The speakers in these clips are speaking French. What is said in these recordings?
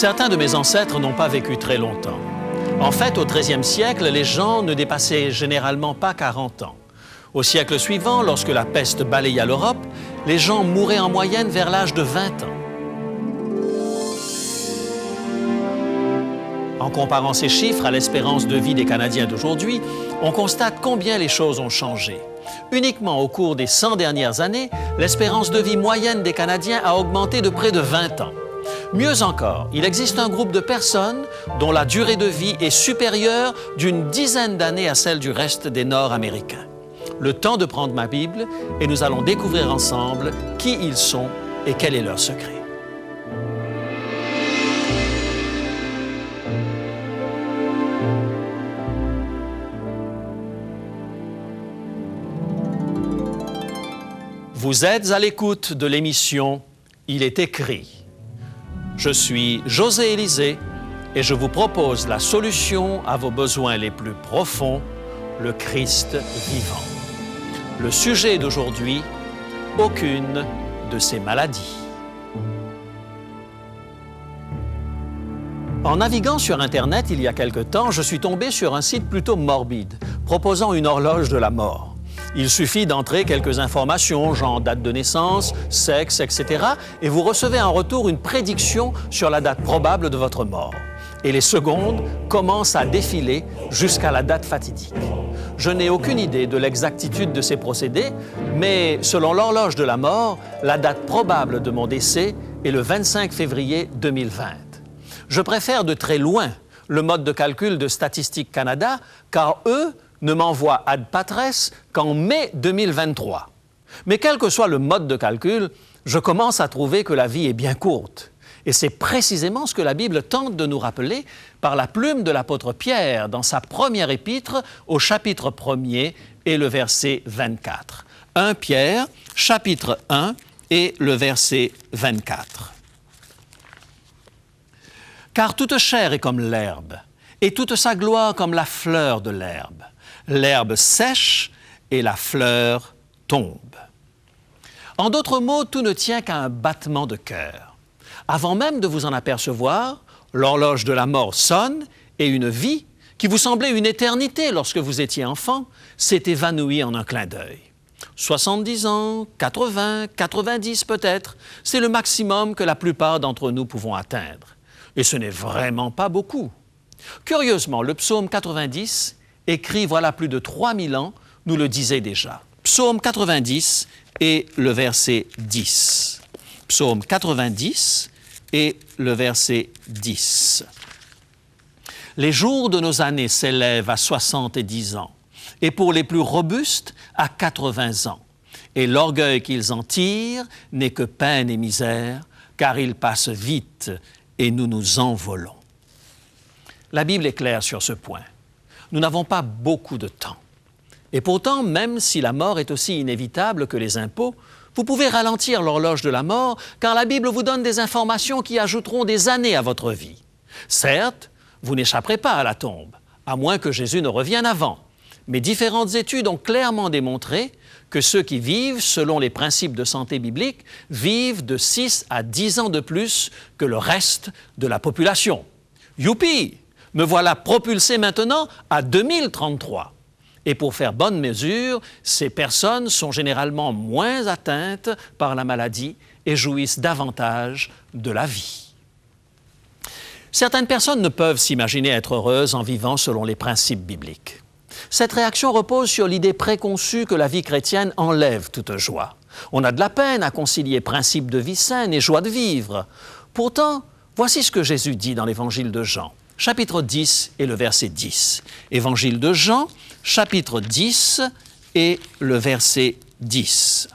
Certains de mes ancêtres n'ont pas vécu très longtemps. En fait, au XIIIe siècle, les gens ne dépassaient généralement pas 40 ans. Au siècle suivant, lorsque la peste balaya l'Europe, les gens mouraient en moyenne vers l'âge de 20 ans. En comparant ces chiffres à l'espérance de vie des Canadiens d'aujourd'hui, on constate combien les choses ont changé. Uniquement au cours des 100 dernières années, l'espérance de vie moyenne des Canadiens a augmenté de près de 20 ans. Mieux encore, il existe un groupe de personnes dont la durée de vie est supérieure d'une dizaine d'années à celle du reste des Nord-Américains. Le temps de prendre ma Bible et nous allons découvrir ensemble qui ils sont et quel est leur secret. Vous êtes à l'écoute de l'émission « Il est écrit ». Je suis José Élysée et je vous propose la solution à vos besoins les plus profonds, le Christ vivant. Le sujet d'aujourd'hui, aucune de ces maladies. En naviguant sur Internet il y a quelque temps, je suis tombé sur un site plutôt morbide, proposant une horloge de la mort. Il suffit d'entrer quelques informations, genre date de naissance, sexe, etc. et vous recevez en retour une prédiction sur la date probable de votre mort. Et les secondes commencent à défiler jusqu'à la date fatidique. Je n'ai aucune idée de l'exactitude de ces procédés, mais selon l'horloge de la mort, la date probable de mon décès est le 25 février 2020. Je préfère de très loin le mode de calcul de Statistique Canada, car eux ne m'envoie ad patres qu'en mai 2023. Mais quel que soit le mode de calcul, je commence à trouver que la vie est bien courte. Et c'est précisément ce que la Bible tente de nous rappeler par la plume de l'apôtre Pierre dans sa première épître au chapitre 1er et le verset 24. 1 Pierre, chapitre 1 et le verset 24. « Car toute chair est comme l'herbe, et toute sa gloire comme la fleur de l'herbe. L'herbe sèche et la fleur tombe. » En d'autres mots, tout ne tient qu'à un battement de cœur. Avant même de vous en apercevoir, l'horloge de la mort sonne et une vie, qui vous semblait une éternité lorsque vous étiez enfant, s'est évanouie en un clin d'œil. 70 ans, 80, 90 peut-être, c'est le maximum que la plupart d'entre nous pouvons atteindre. Et ce n'est vraiment pas beaucoup. Curieusement, le psaume 90 écrit voilà plus de 3000 ans, nous le disait déjà. Psaume 90 et le verset 10. Psaume 90 et le verset 10. « Les jours de nos années s'élèvent à 70 ans, et pour les plus robustes, à 80 ans. Et l'orgueil qu'ils en tirent n'est que peine et misère, car ils passent vite et nous nous envolons. » La Bible est claire sur ce point. Nous n'avons pas beaucoup de temps. Et pourtant, même si la mort est aussi inévitable que les impôts, vous pouvez ralentir l'horloge de la mort, car la Bible vous donne des informations qui ajouteront des années à votre vie. Certes, vous n'échapperez pas à la tombe, à moins que Jésus ne revienne avant. Mais différentes études ont clairement démontré que ceux qui vivent selon les principes de santé biblique vivent de 6 à 10 ans de plus que le reste de la population. Youpi! Me voilà propulsé maintenant à 2033. Et pour faire bonne mesure, ces personnes sont généralement moins atteintes par la maladie et jouissent davantage de la vie. Certaines personnes ne peuvent s'imaginer être heureuses en vivant selon les principes bibliques. Cette réaction repose sur l'idée préconçue que la vie chrétienne enlève toute joie. On a de la peine à concilier principe de vie saine et joie de vivre. Pourtant, voici ce que Jésus dit dans l'Évangile de Jean. Chapitre 10 et le verset 10. Évangile de Jean, chapitre 10 et le verset 10.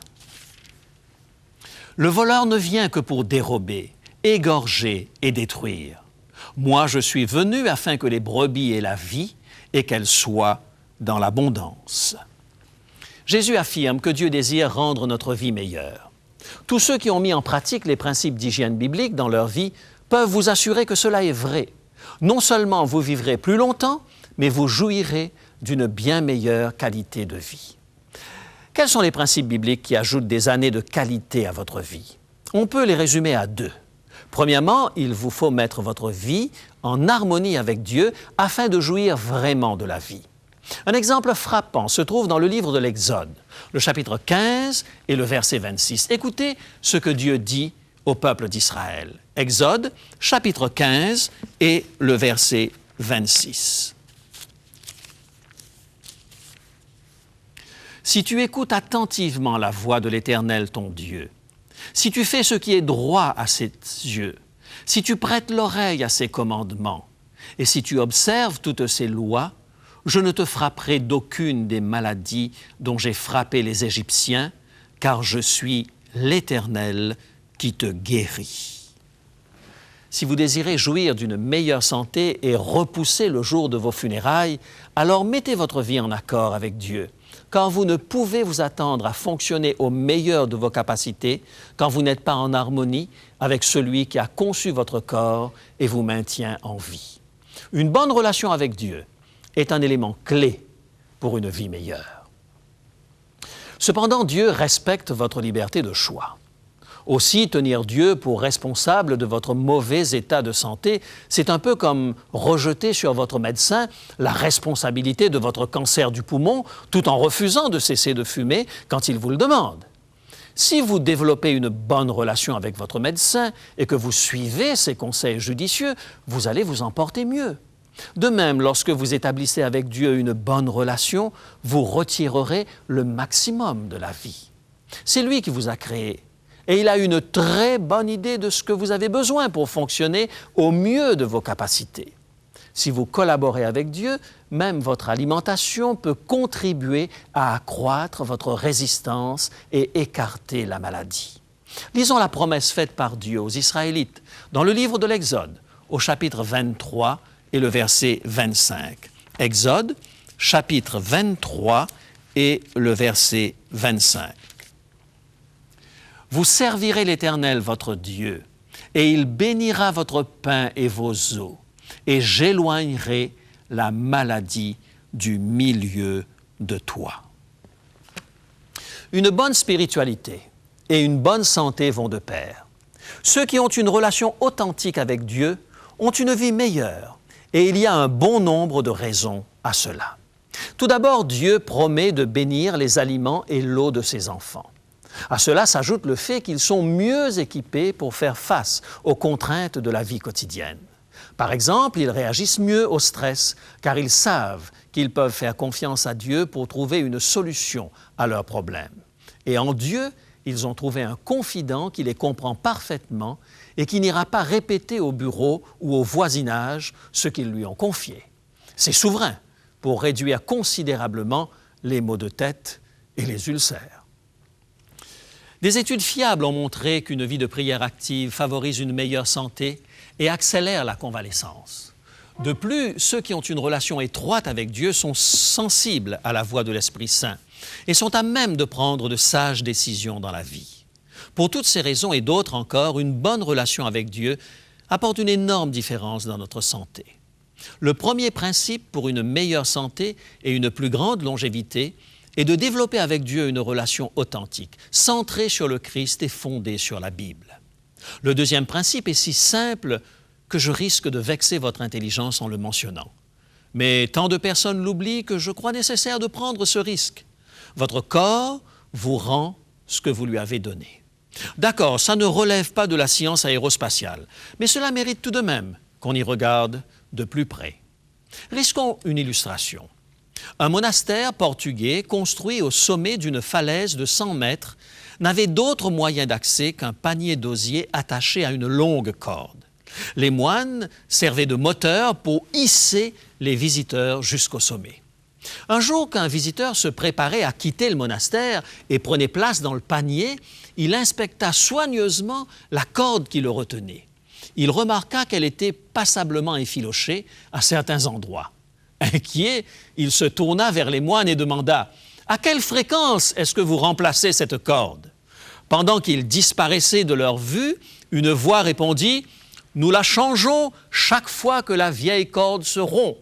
« Le voleur ne vient que pour dérober, égorger et détruire. Moi, je suis venu afin que les brebis aient la vie et qu'elles soient dans l'abondance. » Jésus affirme que Dieu désire rendre notre vie meilleure. Tous ceux qui ont mis en pratique les principes d'hygiène biblique dans leur vie peuvent vous assurer que cela est vrai. Non seulement vous vivrez plus longtemps, mais vous jouirez d'une bien meilleure qualité de vie. Quels sont les principes bibliques qui ajoutent des années de qualité à votre vie? On peut les résumer à 2. Premièrement, il vous faut mettre votre vie en harmonie avec Dieu afin de jouir vraiment de la vie. Un exemple frappant se trouve dans le livre de l'Exode, le chapitre 15 et le verset 26. Écoutez ce que Dieu dit au peuple d'Israël. Exode, chapitre 15 et le verset 26. Si tu écoutes attentivement la voix de l'Éternel ton Dieu, si tu fais ce qui est droit à ses yeux, si tu prêtes l'oreille à ses commandements, et si tu observes toutes ses lois, je ne te frapperai d'aucune des maladies dont j'ai frappé les Égyptiens, car je suis l'Éternel qui te guérit. Si vous désirez jouir d'une meilleure santé et repousser le jour de vos funérailles, alors mettez votre vie en accord avec Dieu, car vous ne pouvez vous attendre à fonctionner au meilleur de vos capacités quand vous n'êtes pas en harmonie avec celui qui a conçu votre corps et vous maintient en vie. Une bonne relation avec Dieu est un élément clé pour une vie meilleure. Cependant, Dieu respecte votre liberté de choix. Aussi, tenir Dieu pour responsable de votre mauvais état de santé, c'est un peu comme rejeter sur votre médecin la responsabilité de votre cancer du poumon tout en refusant de cesser de fumer quand il vous le demande. Si vous développez une bonne relation avec votre médecin et que vous suivez ses conseils judicieux, vous allez vous en porter mieux. De même, lorsque vous établissez avec Dieu une bonne relation, vous retirerez le maximum de la vie. C'est lui qui vous a créé. Et il a une très bonne idée de ce que vous avez besoin pour fonctionner au mieux de vos capacités. Si vous collaborez avec Dieu, même votre alimentation peut contribuer à accroître votre résistance et écarter la maladie. Lisons la promesse faite par Dieu aux Israélites dans le livre de l'Exode, au chapitre 23 et le verset 25. Exode, chapitre 23 et le verset 25. Vous servirez l'Éternel, votre Dieu, et il bénira votre pain et vos eaux, et j'éloignerai la maladie du milieu de toi. Une bonne spiritualité et une bonne santé vont de pair. Ceux qui ont une relation authentique avec Dieu ont une vie meilleure, et il y a un bon nombre de raisons à cela. Tout d'abord, Dieu promet de bénir les aliments et l'eau de ses enfants. À cela s'ajoute le fait qu'ils sont mieux équipés pour faire face aux contraintes de la vie quotidienne. Par exemple, ils réagissent mieux au stress car ils savent qu'ils peuvent faire confiance à Dieu pour trouver une solution à leurs problèmes. Et en Dieu, ils ont trouvé un confident qui les comprend parfaitement et qui n'ira pas répéter au bureau ou au voisinage ce qu'ils lui ont confié. C'est souverain pour réduire considérablement les maux de tête et les ulcères. Des études fiables ont montré qu'une vie de prière active favorise une meilleure santé et accélère la convalescence. De plus, ceux qui ont une relation étroite avec Dieu sont sensibles à la voix de l'Esprit Saint et sont à même de prendre de sages décisions dans la vie. Pour toutes ces raisons et d'autres encore, une bonne relation avec Dieu apporte une énorme différence dans notre santé. Le premier principe pour une meilleure santé et une plus grande longévité est de développer avec Dieu une relation authentique, centrée sur le Christ et fondée sur la Bible. Le deuxième principe est si simple que je risque de vexer votre intelligence en le mentionnant. Mais tant de personnes l'oublient que je crois nécessaire de prendre ce risque. Votre corps vous rend ce que vous lui avez donné. D'accord, ça ne relève pas de la science aérospatiale, mais cela mérite tout de même qu'on y regarde de plus près. Risquons une illustration. Un monastère portugais construit au sommet d'une falaise de 100 mètres n'avait d'autre moyen d'accès qu'un panier d'osier attaché à une longue corde. Les moines servaient de moteur pour hisser les visiteurs jusqu'au sommet. Un jour qu'un visiteur se préparait à quitter le monastère et prenait place dans le panier, il inspecta soigneusement la corde qui le retenait. Il remarqua qu'elle était passablement effilochée à certains endroits. Inquiet, il se tourna vers les moines et demanda « À quelle fréquence est-ce que vous remplacez cette corde ?» Pendant qu'ils disparaissaient de leur vue, une voix répondit « Nous la changeons chaque fois que la vieille corde se rompt. »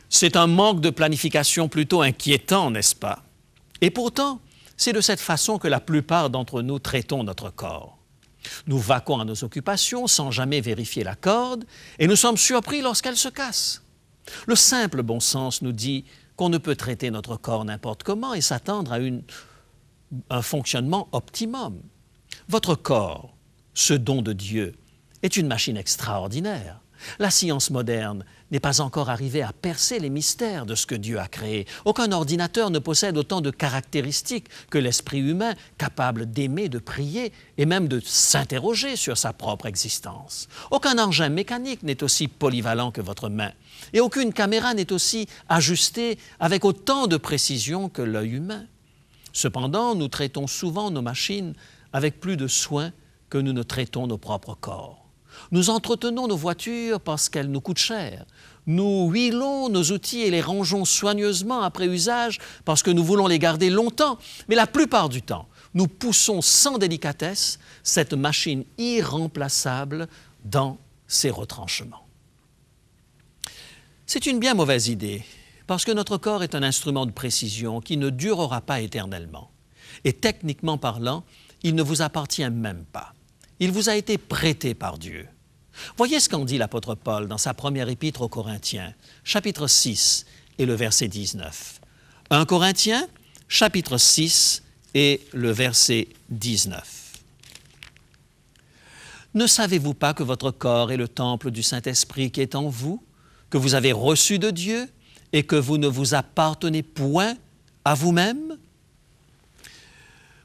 C'est un manque de planification plutôt inquiétant, n'est-ce pas? Et pourtant, c'est de cette façon que la plupart d'entre nous traitons notre corps. Nous vaquons à nos occupations sans jamais vérifier la corde et nous sommes surpris lorsqu'elle se casse. Le simple bon sens nous dit qu'on ne peut traiter notre corps n'importe comment et s'attendre à un fonctionnement optimum. Votre corps, ce don de Dieu, est une machine extraordinaire. La science moderne n'est pas encore arrivée à percer les mystères de ce que Dieu a créé. Aucun ordinateur ne possède autant de caractéristiques que l'esprit humain, capable d'aimer, de prier et même de s'interroger sur sa propre existence. Aucun engin mécanique n'est aussi polyvalent que votre main et aucune caméra n'est aussi ajustée avec autant de précision que l'œil humain. Cependant, nous traitons souvent nos machines avec plus de soin que nous ne traitons nos propres corps. Nous entretenons nos voitures parce qu'elles nous coûtent cher. Nous huilons nos outils et les rangeons soigneusement après usage parce que nous voulons les garder longtemps. Mais la plupart du temps, nous poussons sans délicatesse cette machine irremplaçable dans ses retranchements. C'est une bien mauvaise idée parce que notre corps est un instrument de précision qui ne durera pas éternellement. Et techniquement parlant, il ne vous appartient même pas. Il vous a été prêté par Dieu. Voyez ce qu'en dit l'apôtre Paul dans sa première épître aux Corinthiens, chapitre 6 et le verset 19. 1 Corinthiens, chapitre 6 et le verset 19. Ne savez-vous pas que votre corps est le temple du Saint-Esprit qui est en vous, que vous avez reçu de Dieu et que vous ne vous appartenez point à vous-même?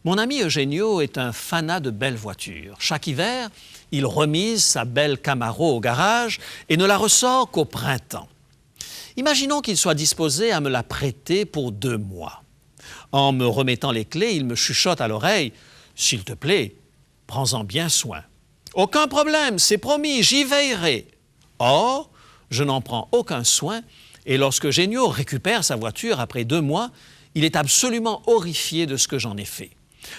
Mon ami Eugenio est un fanat de belles voitures. Chaque hiver, il remise sa belle Camaro au garage et ne la ressort qu'au printemps. Imaginons qu'il soit disposé à me la prêter pour 2 mois. En me remettant les clés, il me chuchote à l'oreille « S'il te plaît, prends-en bien soin. »« Aucun problème, c'est promis, j'y veillerai. » Or, je n'en prends aucun soin et lorsque Eugenio récupère sa voiture après 2 mois, il est absolument horrifié de ce que j'en ai fait.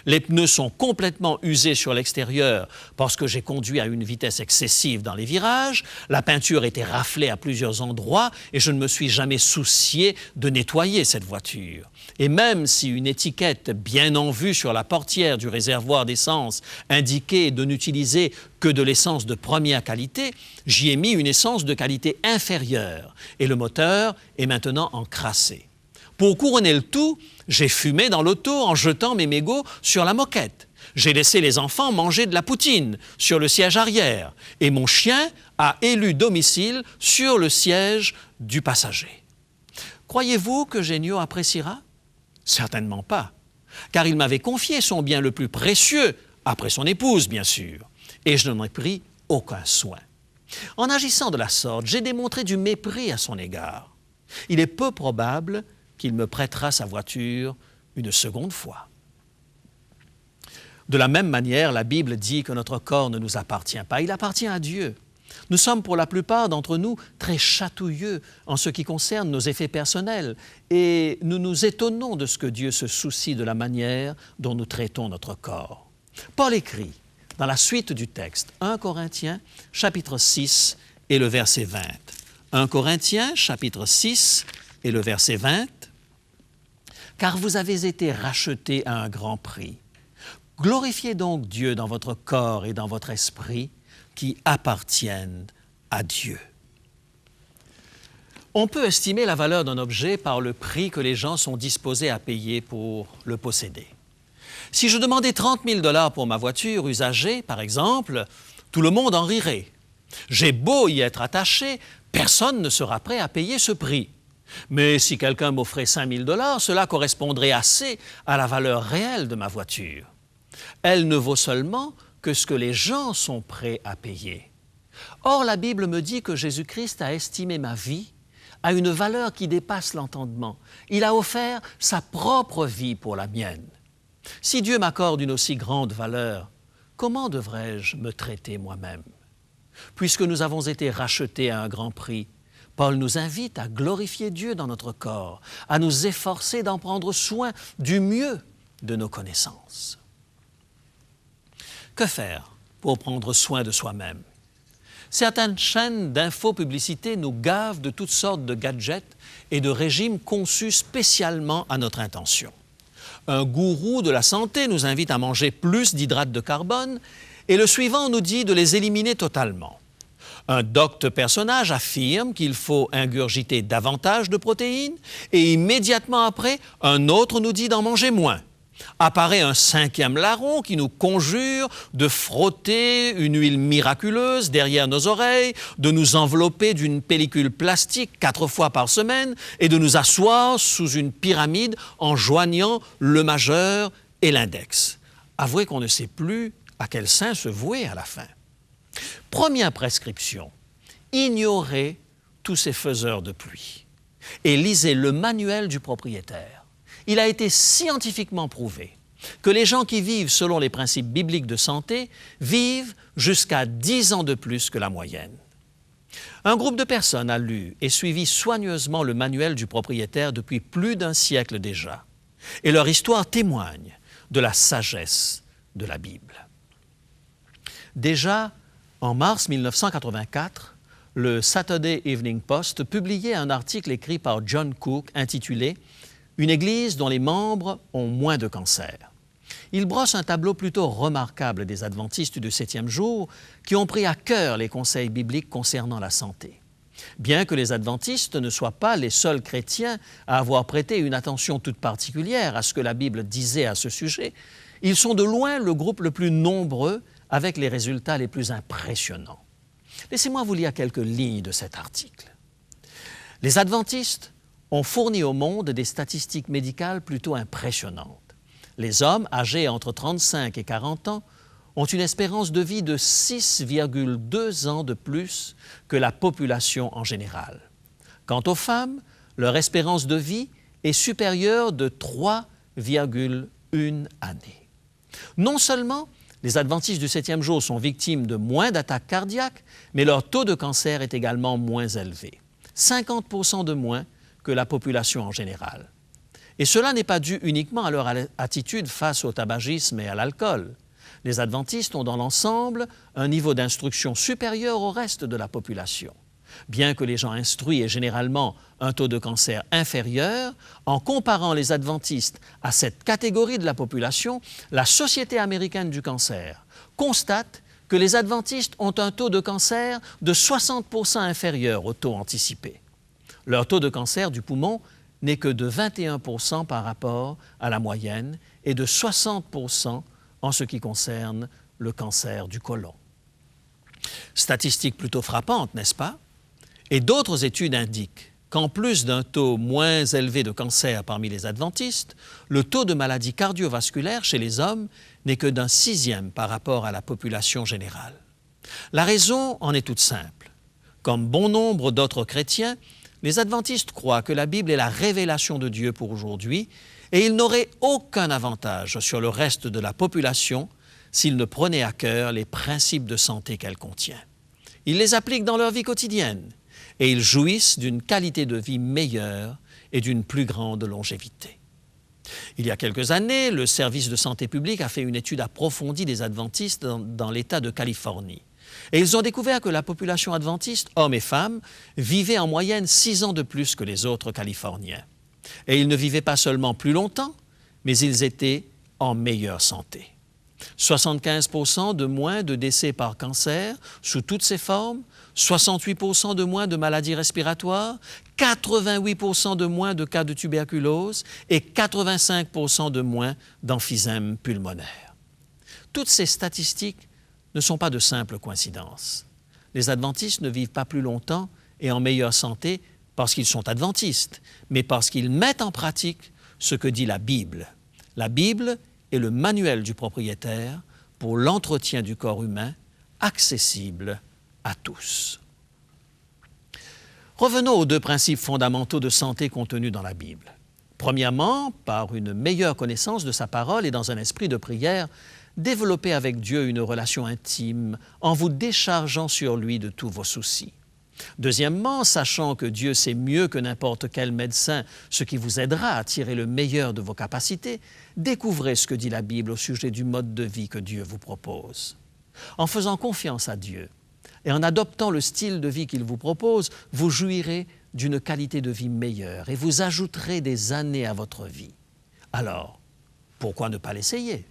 Les pneus sont complètement usés sur l'extérieur parce que j'ai conduit à une vitesse excessive dans les virages, la peinture était raflée à plusieurs endroits et je ne me suis jamais soucié de nettoyer cette voiture. Et même si une étiquette bien en vue sur la portière du réservoir d'essence indiquait de n'utiliser que de l'essence de première qualité, j'y ai mis une essence de qualité inférieure et le moteur est maintenant encrassé. Pour couronner le tout, j'ai fumé dans l'auto en jetant mes mégots sur la moquette. J'ai laissé les enfants manger de la poutine sur le siège arrière et mon chien a élu domicile sur le siège du passager. Croyez-vous que Eugenio appréciera? Certainement pas, car il m'avait confié son bien le plus précieux, après son épouse bien sûr, et je n'en ai pris aucun soin. En agissant de la sorte, j'ai démontré du mépris à son égard. Il est peu probable qu'il me prêtera sa voiture une seconde fois. De la même manière, la Bible dit que notre corps ne nous appartient pas, il appartient à Dieu. Nous sommes pour la plupart d'entre nous très chatouilleux en ce qui concerne nos effets personnels et nous nous étonnons de ce que Dieu se soucie de la manière dont nous traitons notre corps. Paul écrit dans la suite du texte, 1 Corinthiens, chapitre 6 et le verset 20. 1 Corinthiens, chapitre 6 et le verset 20. Car vous avez été rachetés à un grand prix. Glorifiez donc Dieu dans votre corps et dans votre esprit qui appartiennent à Dieu. On peut estimer la valeur d'un objet par le prix que les gens sont disposés à payer pour le posséder. Si je demandais 30 000 $ pour ma voiture usagée, par exemple, tout le monde en rirait. J'ai beau y être attaché, personne ne sera prêt à payer ce prix. Mais si quelqu'un m'offrait 5 000 $, cela correspondrait assez à la valeur réelle de ma voiture. Elle ne vaut seulement que ce que les gens sont prêts à payer. Or, la Bible me dit que Jésus-Christ a estimé ma vie à une valeur qui dépasse l'entendement. Il a offert sa propre vie pour la mienne. Si Dieu m'accorde une aussi grande valeur, comment devrais-je me traiter moi-même? Puisque nous avons été rachetés à un grand prix, Paul nous invite à glorifier Dieu dans notre corps, à nous efforcer d'en prendre soin du mieux de nos connaissances. Que faire pour prendre soin de soi-même? Certaines chaînes d'infopublicité nous gavent de toutes sortes de gadgets et de régimes conçus spécialement à notre intention. Un gourou de la santé nous invite à manger plus d'hydrates de carbone et le suivant nous dit de les éliminer totalement. Un docte personnage affirme qu'il faut ingurgiter davantage de protéines et immédiatement après, un autre nous dit d'en manger moins. Apparaît un cinquième larron qui nous conjure de frotter une huile miraculeuse derrière nos oreilles, de nous envelopper d'une pellicule plastique 4 fois par semaine et de nous asseoir sous une pyramide en joignant le majeur et l'index. Avouez qu'on ne sait plus à quel saint se vouer à la fin. Première prescription, ignorez tous ces faiseurs de pluie et lisez le manuel du propriétaire. Il a été scientifiquement prouvé que les gens qui vivent selon les principes bibliques de santé vivent jusqu'à 10 ans de plus que la moyenne. Un groupe de personnes a lu et suivi soigneusement le manuel du propriétaire depuis plus d'un siècle déjà, et leur histoire témoigne de la sagesse de la Bible. Déjà, en mars 1984, le Saturday Evening Post publiait un article écrit par John Cook intitulé « Une Église dont les membres ont moins de cancer ». Il brosse un tableau plutôt remarquable des adventistes du 7e jour qui ont pris à cœur les conseils bibliques concernant la santé. Bien que les adventistes ne soient pas les seuls chrétiens à avoir prêté une attention toute particulière à ce que la Bible disait à ce sujet, ils sont de loin le groupe le plus nombreux avec les résultats les plus impressionnants. Laissez-moi vous lire quelques lignes de cet article. Les adventistes ont fourni au monde des statistiques médicales plutôt impressionnantes. Les hommes âgés entre 35 et 40 ans ont une espérance de vie de 6,2 ans de plus que la population en général. Quant aux femmes, leur espérance de vie est supérieure de 3,1 années. Non seulement les adventistes du 7e jour sont victimes de moins d'attaques cardiaques, mais leur taux de cancer est également moins élevé, 50% de moins que la population en général. Et cela n'est pas dû uniquement à leur attitude face au tabagisme et à l'alcool. Les adventistes ont dans l'ensemble un niveau d'instruction supérieur au reste de la population. Bien que les gens instruits aient généralement un taux de cancer inférieur, en comparant les adventistes à cette catégorie de la population, la Société américaine du cancer constate que les adventistes ont un taux de cancer de 60% inférieur au taux anticipé. Leur taux de cancer du poumon n'est que de 21% par rapport à la moyenne et de 60% en ce qui concerne le cancer du côlon. Statistique plutôt frappante, n'est-ce pas? Et d'autres études indiquent qu'en plus d'un taux moins élevé de cancer parmi les adventistes, le taux de maladies cardiovasculaires chez les hommes n'est que d'un 6e par rapport à la population générale. La raison en est toute simple. Comme bon nombre d'autres chrétiens, les adventistes croient que la Bible est la révélation de Dieu pour aujourd'hui et ils n'auraient aucun avantage sur le reste de la population s'ils ne prenaient à cœur les principes de santé qu'elle contient. Ils les appliquent dans leur vie quotidienne et ils jouissent d'une qualité de vie meilleure et d'une plus grande longévité. Il y a quelques années, le service de santé publique a fait une étude approfondie des adventistes dans l'État de Californie. Et ils ont découvert que la population adventiste, hommes et femmes, vivait en moyenne 6 ans de plus que les autres Californiens. Et ils ne vivaient pas seulement plus longtemps, mais ils étaient en meilleure santé. 75% de moins de décès par cancer sous toutes ses formes, 68% de moins de maladies respiratoires, 88% de moins de cas de tuberculose et 85% de moins d'emphysème pulmonaire. Toutes ces statistiques ne sont pas de simples coïncidences. Les adventistes ne vivent pas plus longtemps et en meilleure santé parce qu'ils sont adventistes, mais parce qu'ils mettent en pratique ce que dit la Bible. La Bible est le manuel du propriétaire pour l'entretien du corps humain, accessible à tous. Revenons aux 2 principes fondamentaux de santé contenus dans la Bible. Premièrement, par une meilleure connaissance de sa parole et dans un esprit de prière, développez avec Dieu une relation intime en vous déchargeant sur lui de tous vos soucis. Deuxièmement, sachant que Dieu sait mieux que n'importe quel médecin ce qui vous aidera à tirer le meilleur de vos capacités, découvrez ce que dit la Bible au sujet du mode de vie que Dieu vous propose. En faisant confiance à Dieu et en adoptant le style de vie qu'il vous propose, vous jouirez d'une qualité de vie meilleure et vous ajouterez des années à votre vie. Alors, pourquoi ne pas l'essayer?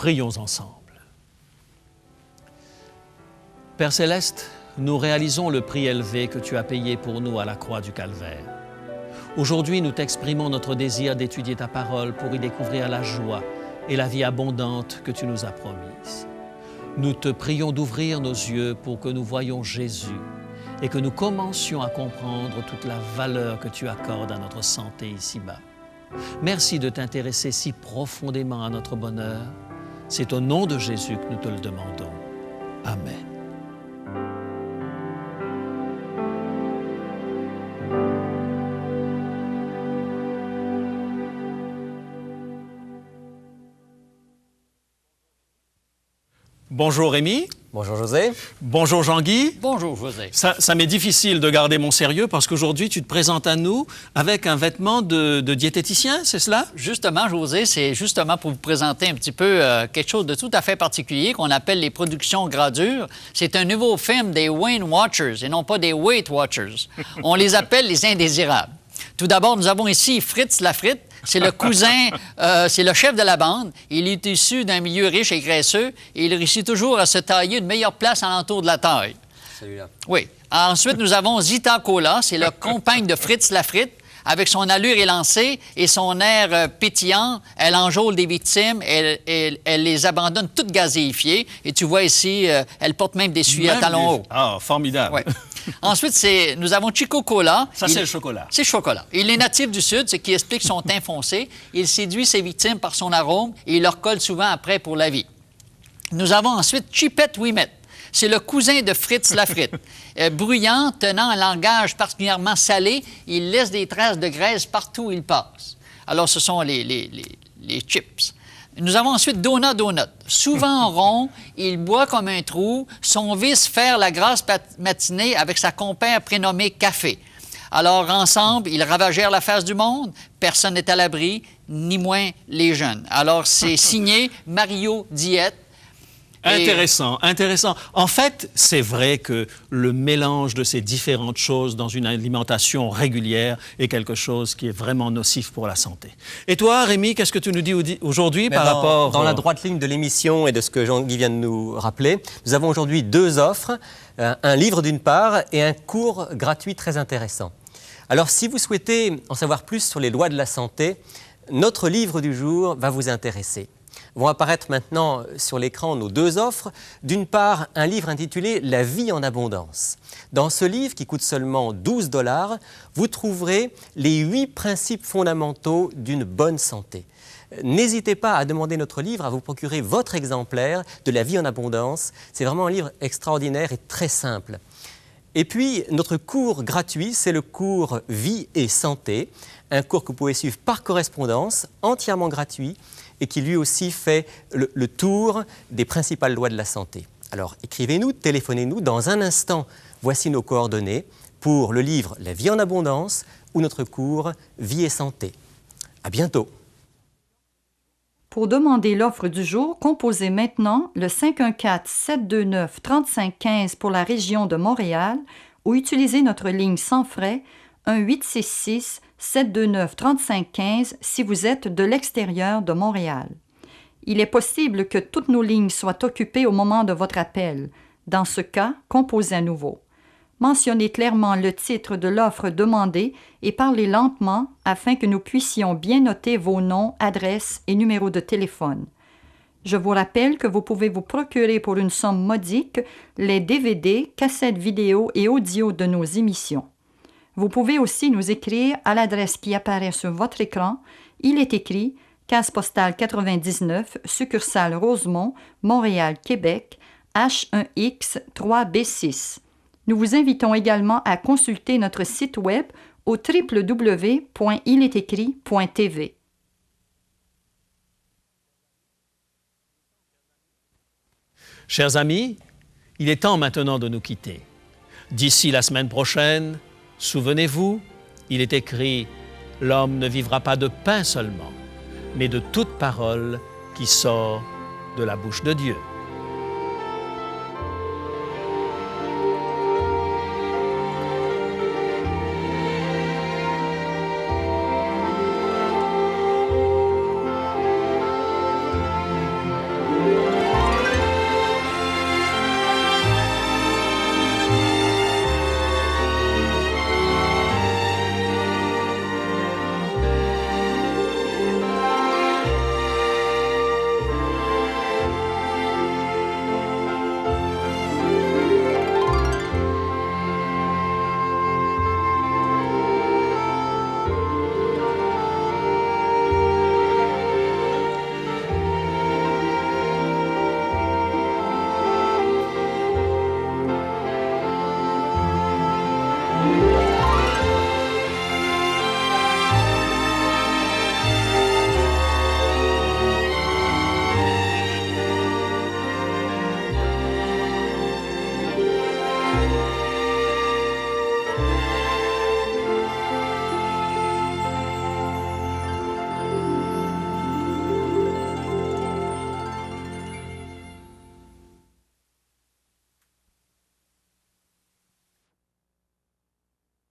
Prions ensemble. Père Céleste, nous réalisons le prix élevé que tu as payé pour nous à la croix du Calvaire. Aujourd'hui, nous t'exprimons notre désir d'étudier ta parole pour y découvrir la joie et la vie abondante que tu nous as promises. Nous te prions d'ouvrir nos yeux pour que nous voyions Jésus et que nous commencions à comprendre toute la valeur que tu accordes à notre santé ici-bas. Merci de t'intéresser si profondément à notre bonheur. C'est au nom de Jésus que nous te le demandons. Amen. Bonjour Rémi. Bonjour José. Bonjour Jean-Guy. Bonjour José. Ça m'est difficile de garder mon sérieux parce qu'aujourd'hui, tu te présentes à nous avec un vêtement de diététicien, c'est cela? Justement, José, c'est justement pour vous présenter un petit peu quelque chose de tout à fait particulier qu'on appelle les productions Gradure. C'est un nouveau film des Wayne Watchers et non pas des Weight Watchers. On les appelle les indésirables. Tout d'abord, nous avons ici Fritz Lafrite. C'est le cousin, c'est le chef de la bande. Il est issu d'un milieu riche et graisseux et il réussit toujours à se tailler une meilleure place alentour de la taille. Celui-là. Oui. Ensuite, nous avons Zita Cola. C'est le compagne de Fritz Lafrite. Avec son allure élancée et son air pétillant, elle enjôle des victimes, elle les abandonne toutes gazéifiées. Et tu vois ici, elle porte même des souliers à talons hauts. Ah, formidable. Ouais. Ensuite, nous avons Chico Cola. Ça, c'est le chocolat. C'est le chocolat. Il est natif du Sud, ce qui explique son teint foncé. Il séduit ses victimes par son arôme et il leur colle souvent après pour la vie. Nous avons ensuite Chipette Ouimet. C'est le cousin de Fritz Lafrite. Bruyant, tenant un langage particulièrement salé, il laisse des traces de graisse partout où il passe. Alors, ce sont les chips. Nous avons ensuite Donut. Souvent rond, il boit comme un trou. Son vice, faire la grasse matinée avec sa compère prénommée Café. Alors, ensemble, ils ravagèrent la face du monde. Personne n'est à l'abri, ni moins les jeunes. Alors, c'est signé Mario Diète. Intéressant, intéressant. En fait, c'est vrai que le mélange de ces différentes choses dans une alimentation régulière est quelque chose qui est vraiment nocif pour la santé. Et toi, Rémi, qu'est-ce que tu nous dis aujourd'hui par rapport... Dans la droite ligne de l'émission et de ce que Jean-Guy vient de nous rappeler, nous avons aujourd'hui deux offres, un livre d'une part et un cours gratuit très intéressant. Alors, si vous souhaitez en savoir plus sur les lois de la santé, notre livre du jour va vous intéresser. Vont apparaître maintenant sur l'écran nos deux offres. D'une part, un livre intitulé « La vie en abondance ». Dans ce livre, qui coûte seulement 12 $, vous trouverez les 8 principes fondamentaux d'une bonne santé. N'hésitez pas à demander notre livre, à vous procurer votre exemplaire de « La vie en abondance ». C'est vraiment un livre extraordinaire et très simple. Et puis, notre cours gratuit, c'est le cours « Vie et santé », un cours que vous pouvez suivre par correspondance, entièrement gratuit, et qui lui aussi fait le tour des principales lois de la santé. Alors écrivez-nous, téléphonez-nous. Dans un instant, voici nos coordonnées pour le livre « La vie en abondance » ou notre cours « Vie et santé ». À bientôt. Pour demander l'offre du jour, composez maintenant le 514-729-3515 pour la région de Montréal ou utilisez notre ligne sans frais 1-866-729-3515 si vous êtes de l'extérieur de Montréal. Il est possible que toutes nos lignes soient occupées au moment de votre appel. Dans ce cas, composez à nouveau. Mentionnez clairement le titre de l'offre demandée et parlez lentement afin que nous puissions bien noter vos noms, adresses et numéros de téléphone. Je vous rappelle que vous pouvez vous procurer pour une somme modique les DVD, cassettes vidéo et audio de nos émissions. Vous pouvez aussi nous écrire à l'adresse qui apparaît sur votre écran. Il est écrit Case postale 99, succursale Rosemont, Montréal, Québec, H1X 3B6. Nous vous invitons également à consulter notre site web au www.iletécrit.tv. Chers amis, il est temps maintenant de nous quitter. D'ici la semaine prochaine, souvenez-vous, il est écrit « L'homme ne vivra pas de pain seulement, mais de toute parole qui sort de la bouche de Dieu ».